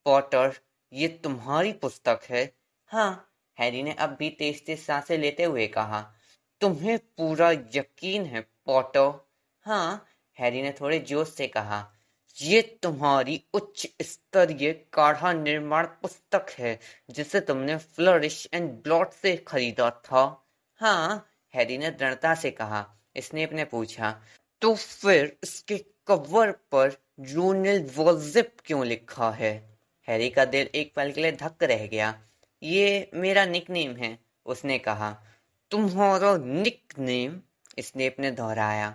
पॉटर, ये तुम्हारी पुस्तक है? हाँ, हैरी ने अब भी तेज तेज सांसें लेते हुए कहा। तुम्हें पूरा यकीन है पॉटर? हाँ, हैरी ने थोड़े जोश से कहा। ये तुम्हारी उच्च स्तरीय काढ़ा निर्माण पुस्तक है, जिसे तुमने फ्लरिश एंड ब्लॉट से खरीदा था? हाँ, हैरी ने दृढ़ता से कहा। स्नेप ने पूछा, तो फिर इसके कवर पर यूनिल वॉजिप क्यों लिखा है? हैरी का दिल एक पल के लिए धक रह गया। ये मेरा निकनेम है, उसने कहा। तुम्हारा निकनेम? स्नेप ने दोहराया।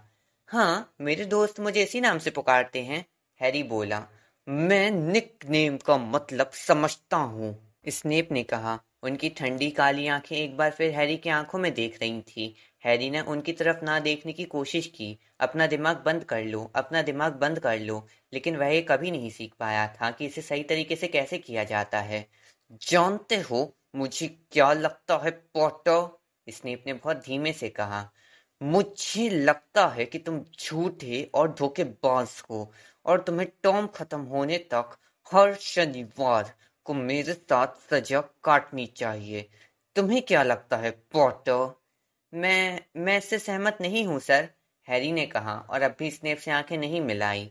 हाँ, मेरे दोस्त मुझे इसी नाम से पुकारते हैं, हैरी बोला। मैं निकनेम का मतलब समझता हूँ, स्नेप ने कहा। उनकी ठंडी काली आंखें एक बार फिर हैरी की आंखों में देख रही थी। हैरी ने उनकी तरफ ना देखने की कोशिश की। अपना दिमाग बंद कर लो, अपना दिमाग बंद कर लो, लेकिन वह ये कभी नहीं सीख पाया था कि इसे सही तरीके से कैसे किया जाता है। जानते हो मुझे क्या लगता है पॉटर? स्नेप ने बहुत धीमे से कहा। मुझे लगता है कि तुम झूठे और धोखेबाज हो और तुम्हें टर्म खत्म होने तक हर शनिवार को मेरे साथ सजा काटनी चाहिए। तुम्हें क्या लगता है पॉटर? मैं इससे सहमत नहीं हूँ सर, हैरी ने कहा और अब भी स्नेप से आंखें नहीं मिलाई।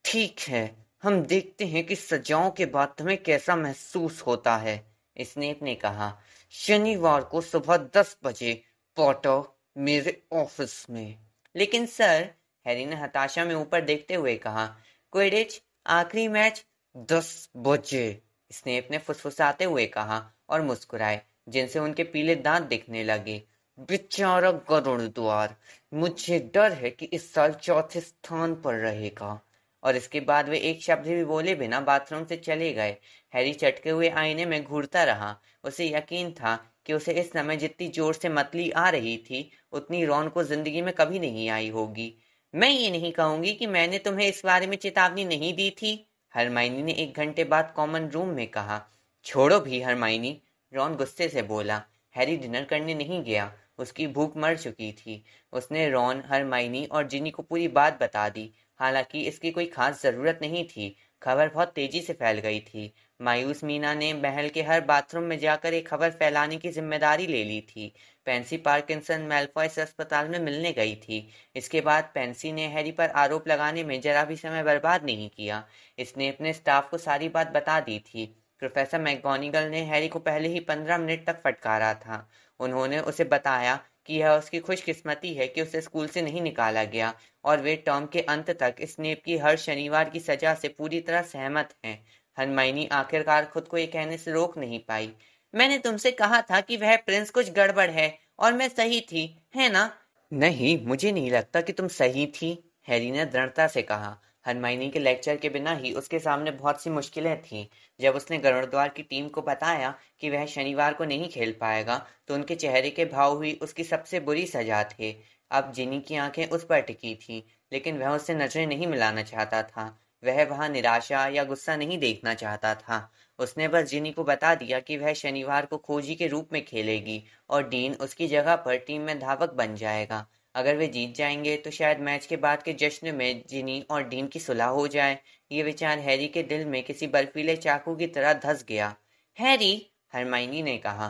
ठीक है, हम देखते हैं कि सजाओं के बाद तुम्हें कैसा महसूस होता है, स्नेप ने कहा। शनिवार को सुबह 10 बजे पॉटर, मेरे ऑफिस में। लेकिन सर, हैरी ने हताशा में ऊपर देखते हुए कहा। क्विडिच आखिरी मैच 10 बजे, स्नेप ने फुसफुसाते हुए कहा और मुस्कुराए, जिनसे उनके पीले दांत दिखने लगे। बेचारा गरुड़द्वार, मुझे डर है कि इस साल चौथे स्थान पर रहेगा। और इसके बाद वे एक शब्द भी बोले बिना बाथरूम से चले गए। हैरी चटके हुए आईने में घूरता रहा। उसे यकीन था कि उसे इस समय जितनी जोर से मतली आ रही थी, उतनी रॉन को जिंदगी में कभी नहीं आई होगी। मैं ये नहीं कहूंगी कि मैंने तुम्हें इस बारे में चेतावनी नहीं दी थी, हरमाइनी ने 1 घंटे बाद कॉमन रूम में कहा। छोड़ो भी हरमाइनी, रॉन गुस्से से बोला। हैरी डिनर करने नहीं गया, उसकी भूख मर चुकी थी। उसने रॉन, हरमाइनी और जिनी को पूरी बात बता दी। हालांकि इसकी कोई खास जरूरत नहीं थी। खबर बहुत तेजी से फैल गई थी। मायूस मीना ने महल के हर बाथरूम में जाकर एक खबर फैलाने की जिम्मेदारी ले ली थी। पेंसी पार्किंसन मैलफॉय से अस्पताल में मिलने गई थी। इसके बाद पेंसी ने हैरी पर आरोप लगाने में जरा भी समय बर्बाद नहीं किया। इसने अपने स्टाफ को सारी बात बता दी थी। प्रोफेसर मैकगोनिगल ने हैरी को पहले ही 15 मिनट तक फटकारा था। उन्होंने उसे बताया कि यह उसकी खुशकिस्मती है कि उसे स्कूल से नहीं निकाला गया और वे टर्म के अंत तक स्नेप की हर शनिवार की सजा से पूरी तरह सहमत हैं। हरमाइनी आखिरकार खुद को ये कहने से रोक नहीं पाई। मैंने तुमसे कहा था कि वह प्रिंस कुछ गड़बड़ है और मैं सही थी, है ना? नहीं, मुझे नहीं लगता कि तुम सही थी, हैरी ने दृढ़ता से कहा। हरमाइनी के लेक्चर के बिना ही उसके सामने बहुत सी मुश्किलें थीं। जब उसने गरुड़द्वार की टीम को बताया कि वह शनिवार को नहीं खेल पाएगा, तो उनके चेहरे के भाव हुई उसकी सबसे बुरी सजा थे। अब जिनी की आंखें उस पर टिकी थीं, लेकिन वह उससे नजरें नहीं मिलाना चाहता था। वह वहां निराशा या गुस्सा नहीं देखना चाहता था। उसने बस जिनी को बता दिया कि वह शनिवार को खोजी के रूप में खेलेगी और डीन उसकी जगह पर टीम में धावक बन जाएगा। अगर वे जीत जाएंगे तो शायद मैच के बाद के जश्न में जिनी और डीन की सुलह हो जाए। ये विचार हैरी के दिल में किसी बर्फीले चाकू की तरह धंस गया। हैरी, हरमाइनी ने कहा,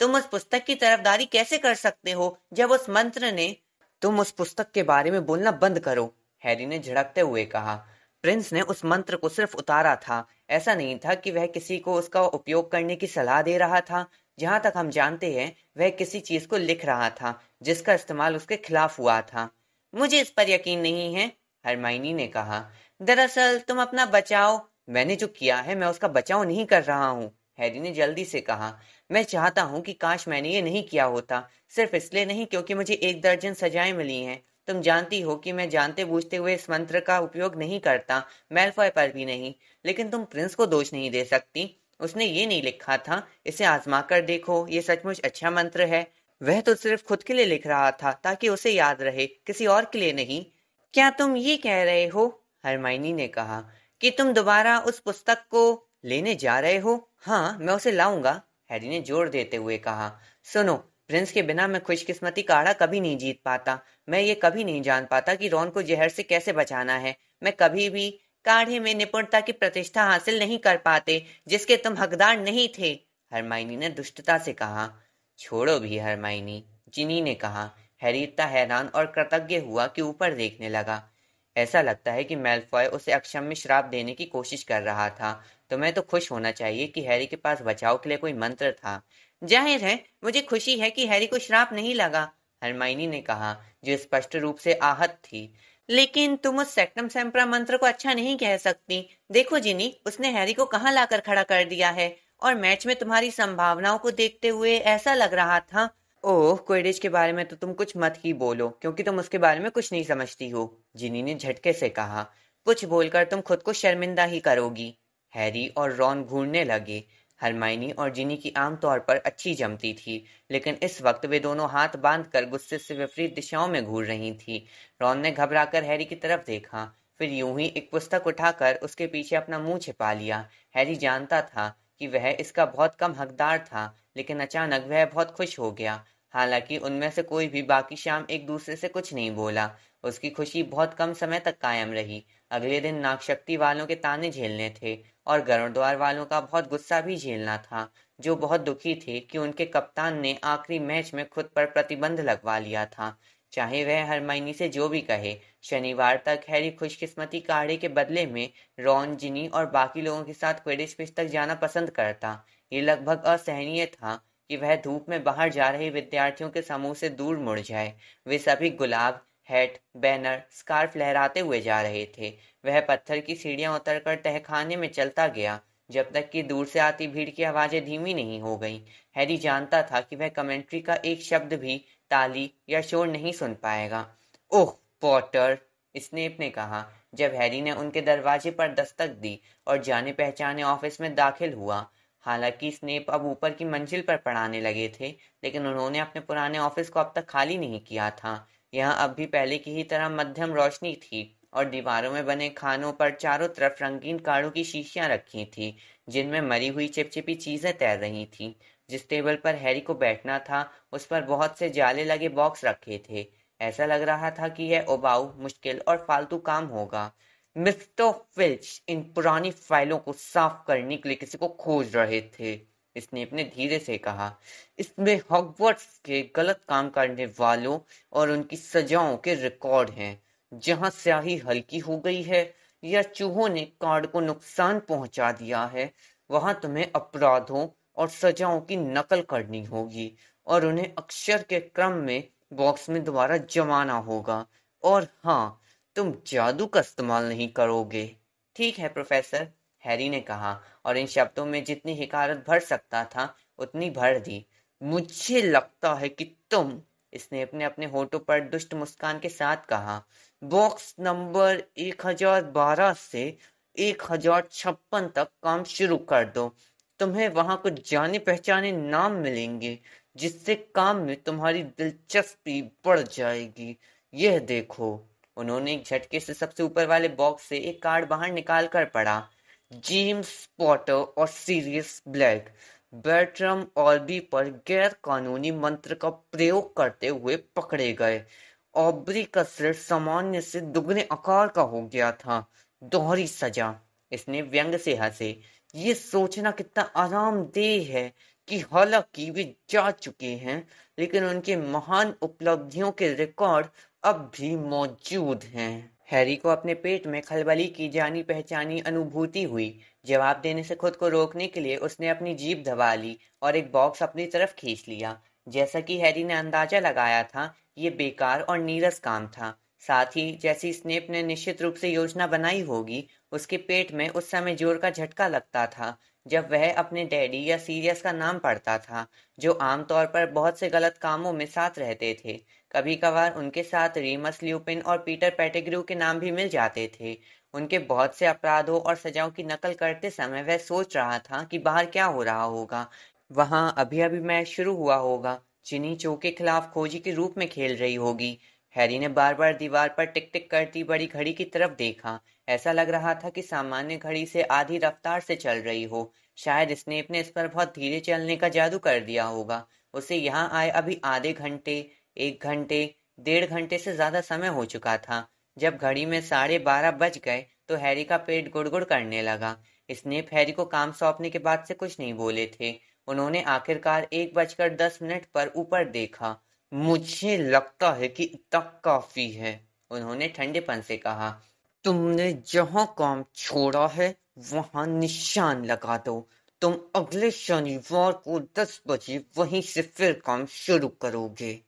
तुम उस पुस्तक की तरफदारी कैसे कर सकते हो जब उस मंत्र ने... तुम उस पुस्तक के बारे में बोलना बंद करो, हैरी ने झड़कते हुए कहा। प्रिंस ने उस मंत्र को सिर्फ उतारा था, ऐसा नहीं था कि वह किसी को उसका उपयोग करने की सलाह दे रहा था। जहां तक हम जानते हैं, वह किसी चीज को लिख रहा था जिसका इस्तेमाल उसके खिलाफ हुआ था। मुझे इस पर यकीन नहीं है, हरमाइनी ने कहा। दरअसल तुम अपना बचाव मैंने जो किया है मैं उसका बचाव नहीं कर रहा हूँ, हैरी ने जल्दी से कहा। मैं चाहता हूँ कि काश मैंने ये नहीं किया होता, सिर्फ इसलिए नहीं क्योंकि मुझे 1 दर्जन सजाएं मिली हैं। तुम जानती हो कि मैं जानते बूझते हुए इस मंत्र का उपयोग नहीं करता, मैलफॉय पर भी नहीं। लेकिन तुम प्रिंस को दोष नहीं दे सकती। उसने ये नहीं लिखा था, इसे आजमा कर देखो, ये सचमुच अच्छा मंत्र है। वह तो सिर्फ खुद के लिए लिख रहा था ताकि उसे याद रहे, किसी और के लिए नहीं। क्या तुम ये कह रहे हो, हरमाइनी ने कहा, कि तुम दोबारा उस पुस्तक को लेने जा रहे हो? हाँ, मैं उसे लाऊंगा, हैरी ने जोर देते हुए कहा। सुनो, प्रिंस के बिना मैं खुशकिस्मती काढ़ा कभी नहीं जीत पाता। मैं ये कभी नहीं जान पाता कि रॉन को जहर से कैसे बचाना है। मैं कभी भी काढ़े में निपुणता की प्रतिष्ठा हासिल नहीं कर पाते, जिसके तुम हकदार नहीं थे, हरमाइनी ने दुष्टता से कहा। छोड़ो भी हरमाइनी, जिनी ने कहा। हैरी इतना हैरान और कृतज्ञ हुआ कि ऊपर देखने लगा। ऐसा लगता है कि मैलफॉय उसे अक्षम्य श्राप देने की कोशिश कर रहा था। तुम्हें तो खुश होना चाहिए कि हैरी के पास बचाव के लिए कोई मंत्र था। जाहिर है मुझे खुशी है कि हैरी को श्राप नहीं लगा, हरमाइनी ने कहा, जो स्पष्ट रूप से आहत थी। लेकिन तुम उस सेक्टम सेम्परा मंत्र को अच्छा नहीं कह सकती। देखो जिनी, उसने हैरी को कहाँ लाकर खड़ा कर दिया है, और मैच में तुम्हारी संभावनाओं को देखते हुए ऐसा लग रहा था। ओह, क्विडिच के बारे में तो तुम कुछ मत ही बोलो, क्योंकि तुम उसके बारे में कुछ नहीं समझती हो, जिनी ने झटके से कहा। कुछ बोलकर तुम खुद को शर्मिंदा ही करोगी। हैरी और रॉन घूरने लगे। हरमाइनी और जिनी की आमतौर पर अच्छी जमती थी, लेकिन इस वक्त वे दोनों हाथ बांधकर गुस्से से विपरीत दिशाओं में घूर रही थी। रॉन ने घबराकर हैरी की तरफ देखा, फिर यूं ही एक पुस्तक उठाकर उसके पीछे अपना मुंह छिपा लिया। हैरी जानता था कि वह इसका बहुत कम हकदार था, लेकिन अचानक वह बहुत खुश हो गया। हालांकि उनमें से कोई भी बाकी शाम एक दूसरे से कुछ नहीं बोला। उसकी खुशी बहुत कम समय तक कायम रही। अगले दिन नागशक्ति वालों के ताने झेलने थे, और गरुड़द्वार वालों का बहुत गुस्सा भी झेलना था, जो बहुत दुखी थे कि उनके कप्तान ने आखिरी मैच में खुद पर प्रतिबंध लगवा लिया था। चाहे वह हरमाइनी से जो भी कहे, शनिवार तक हैरी खुशकिस्मती काढ़े के बदले में रॉन, जिनी और बाकी लोगों के साथ क्विडिच पिच तक जाना पसंद करता। ये लगभग असहनीय था कि वह धूप में बाहर जा रहे विद्यार्थियों के समूह से दूर मुड़ जाए। वे सभी गुलाब, हैट, बैनर, स्कार्फ लहराते हुए जा रहे थे। वह पत्थर की सीढ़ियां उतरकर तहखाने में चलता गया, जब तक कि दूर से आती भीड़ की आवाजें धीमी नहीं हो गईं। हैरी जानता था कि वह कमेंट्री का एक शब्द भी, ताली या शोर नहीं सुन पाएगा। ओह पॉटर, स्नेप ने कहा, जब हैरी ने उनके दरवाजे पर दस्तक दी और जाने पहचाने ऑफिस में दाखिल हुआ। हालांकि स्नेप अब ऊपर की मंजिल पर पढ़ाने लगे थे, लेकिन उन्होंने अपने पुराने ऑफिस को अब तक खाली नहीं किया था। यहाँ अब भी पहले की ही तरह मध्यम रोशनी थी, और दीवारों में बने खानों पर चारों तरफ रंगीन कारों की शीशियां रखी थी, जिनमें मरी हुई चिपचिपी चीजें तैर रही थीं। जिस टेबल पर हैरी को बैठना था, उस पर बहुत से जाले लगे बॉक्स रखे थे। ऐसा लग रहा था कि यह उबाऊ, मुश्किल और फालतू काम होगा। मिस्टर फिल्च इन पुरानी फाइलों को साफ करने के लिए किसी को खोज रहे थे, स्नेप ने धीरे से कहा। इसमें हॉगवर्ट्स के गलत काम करने वालों और उनकी सजाओं के रिकॉर्ड हैं। जहां स्याही हल्की हो गई है या चूहों ने कार्ड को नुकसान पहुंचा दिया है, वहां तुम्हें अपराधों और सजाओं की नकल करनी होगी और उन्हें अक्षर के क्रम में बॉक्स में दोबारा जमाना होगा। और हाँ, तुम जादू का इस्तेमाल नहीं करोगे। ठीक है प्रोफेसर, हैरी ने कहा, और इन शब्दों में जितनी हिकारत भर सकता था उतनी भर दी। मुझे लगता है कि तुम, स्नेप ने अपने होठों पर दुष्ट मुस्कान के साथ कहा, बॉक्स नंबर 1012 से 1056 तक काम शुरू कर दो। तुम्हें वहां कुछ जाने पहचाने नाम मिलेंगे, जिससे काम में तुम्हारी दिलचस्पी बढ़ जाएगी। यह देखो। उन्होंने एक झटके से सबसे ऊपर वाले बॉक्स से एक कार्ड बाहर निकाल कर पढ़ा। जेम्स पॉटर और सीरियस ब्लैक बर्ट्रम ऑल्बी पर गैर कानूनी मंत्र का प्रयोग करते हुए पकड़े गए। ऑब्री का सिर सामान्य से दुगने आकार का हो गया था। दोहरी सजा, इसने व्यंग से हंसे। ये सोचना कितना आरामदेह है कि हालांकि वे जा चुके हैं, लेकिन उनके महान उपलब्धियों के रिकॉर्ड अब भी मौजूद हैं। हैरी को अपने पेट में खलबली की जानी पहचानी अनुभूति हुई। जवाब देने से खुद को रोकने के लिए उसने अपनी जीभ दबा ली और एक बॉक्स अपनी तरफ खींच लिया। जैसा कि हैरी ने अंदाजा लगाया था, ये बेकार और नीरस काम था। साथ ही जैसी स्नेप ने निश्चित रूप से योजना बनाई होगी, उसके पेट में उस समय जोर का झटका लगता था जब वह अपने डैडी या सीरियस का नाम पढ़ता था, जो आमतौर पर बहुत से गलत कामों में साथ रहते थे। कभी कभार उनके साथ रीमस ल्यूपिन और पीटर पेटिग्रू के नाम भी मिल जाते थे। उनके बहुत से अपराधों और सजाओं की नकल करते समय वह सोच रहा था कि बाहर क्या हो रहा होगा। वहां अभी अभी मैच शुरू हुआ होगा, जिनी चो के खिलाफ खोजी के रूप में खेल रही होगी। हैरी ने बार बार दीवार पर टिक टिक करती बड़ी घड़ी की तरफ देखा। ऐसा लग रहा था कि सामान्य घड़ी से आधी रफ्तार से चल रही हो। शायद स्नेप ने इस पर बहुत धीरे चलने का जादू कर दिया होगा। उसे यहाँ आए अभी आधे घंटे, 1 घंटे, 1.5 घंटे से ज्यादा समय हो चुका था। जब घड़ी में 12:30 बज गए तो हैरी का पेट गुड़गुड़ करने लगा। स्नेप हैरी को काम सौंपने के बाद से कुछ नहीं बोले थे। उन्होंने आखिरकार 1:10 पर ऊपर देखा। मुझे लगता है कि इतना काफी है, उन्होंने ठंडेपन से कहा। तुमने जहां काम छोड़ा है वहां निशान लगा दो। तुम अगले शनिवार को 10 बजे वहीं से फिर काम शुरू करोगे।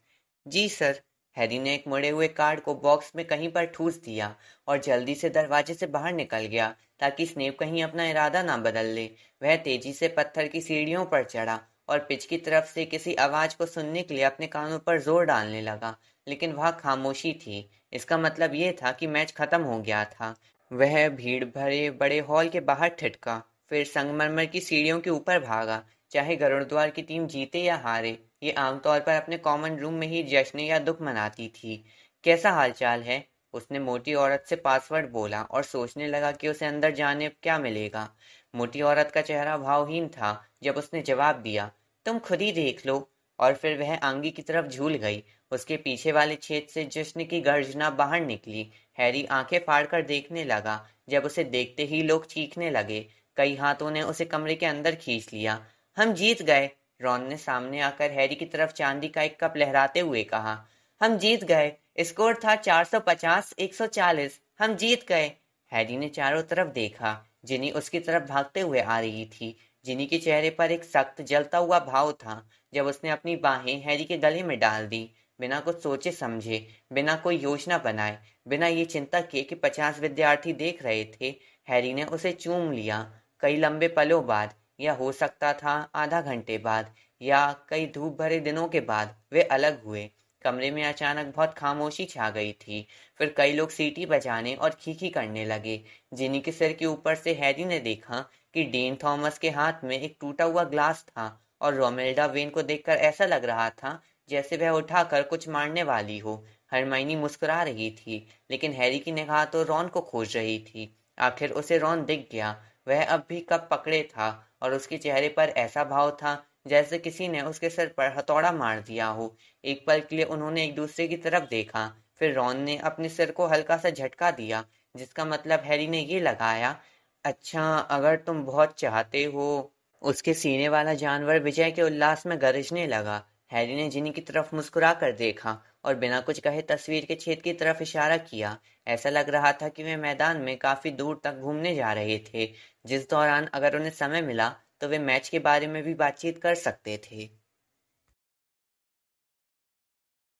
जी सर। हैरी ने एक मुड़े हुए कार्ड को बॉक्स में कहीं पर ठूस दिया और जल्दी से दरवाजे से बाहर निकल गया ताकि स्नेप कहीं अपना इरादा ना बदल ले। वह तेजी से पत्थर की सीढ़ियों पर चढ़ा और पिच की तरफ से किसी आवाज को सुनने के लिए अपने कानों पर जोर डालने लगा, लेकिन वहां खामोशी थी। इसका मतलब ये था कि मैच खत्म हो गया था। वह भीड़ भरे बड़े हॉल के बाहर ठिठका, फिर संगमरमर की सीढ़ियों के ऊपर भागा। चाहे गरुड़द्वार की टीम जीते या हारे, ये आमतौर पर अपने कॉमन रूम में ही जश्न या दुख मनाती थी। कैसा हालचाल है? उसने मोटी औरत से पासवर्ड बोला और सोचने लगा कि उसे अंदर जाने क्या मिलेगा। मोटी औरत का चेहरा भावहीन था जब उसने जवाब दिया, तुम खुद ही देख लो। और फिर वह आंगी की तरफ झूल गई। उसके पीछे वाले छेद से जश्न की गर्जना बाहर निकली। हैरी आंखें फाड़कर देखने लगा। जब उसे देखते ही लोग चीखने लगे। कई हाथों ने उसे कमरे के अंदर खींच लिया। हम जीत गए, रॉन ने सामने आकर हैरी की तरफ चांदी का एक कप लहराते हुए कहा। हम जीत गए। स्कोर था 450-140। हम जीत गए। हैरी ने चारों तरफ देखा। जिनी उसकी तरफ भागते हुए आ रही थी। जिनी के चेहरे पर एक सख्त जलता हुआ भाव था जब उसने अपनी बाहें हैरी के गले में डाल दी। बिना कुछ सोचे समझे, बिना कोई योजना बनाए, बिना ये चिंता किए कि 50 विद्यार्थी देख रहे थे, हैरी ने उसे चूम लिया। कई लंबे पलों बाद, या हो सकता था आधा घंटे बाद, या कई धूप भरे दिनों के बाद वे अलग हुए। कमरे में अचानक बहुत खामोशी छा गई थी। फिर कई लोग सीटी बजाने और खीखी करने लगे। जिनी के सिर के ऊपर से हैरी ने देखा कि डीन थॉमस के हाथ में एक टूटा हुआ ग्लास था और रोमेल्डा वेन को देखकर ऐसा लग रहा था जैसे वह उठाकर कुछ मारने वाली हो। हरमाइनी मुस्कुरा रही थी, लेकिन हैरी की निगाह तो रॉन को खोज रही थी। आखिर उसे रॉन दिख गया। वह अब भी कप पकड़े था और उसके चेहरे पर ऐसा भाव था जैसे किसी ने उसके सिर पर हथौड़ा मार दिया हो। एक पल के लिए उन्होंने एक दूसरे की तरफ देखा। फिर रॉन ने अपने सिर को हल्का सा झटका दिया, जिसका मतलब हैरी ने ये लगाया, अच्छा अगर तुम बहुत चाहते हो। उसके सीने वाला जानवर विजय के उल्लास में गरजने लगा। हैरी ने जिनी की तरफ मुस्कुरा कर देखा और बिना कुछ कहे तस्वीर के छेद की तरफ इशारा किया। ऐसा लग रहा था कि वे मैदान में काफी दूर तक घूमने जा रहे थे, जिस दौरान अगर उन्हें समय मिला तो वे मैच के बारे में भी बातचीत कर सकते थे।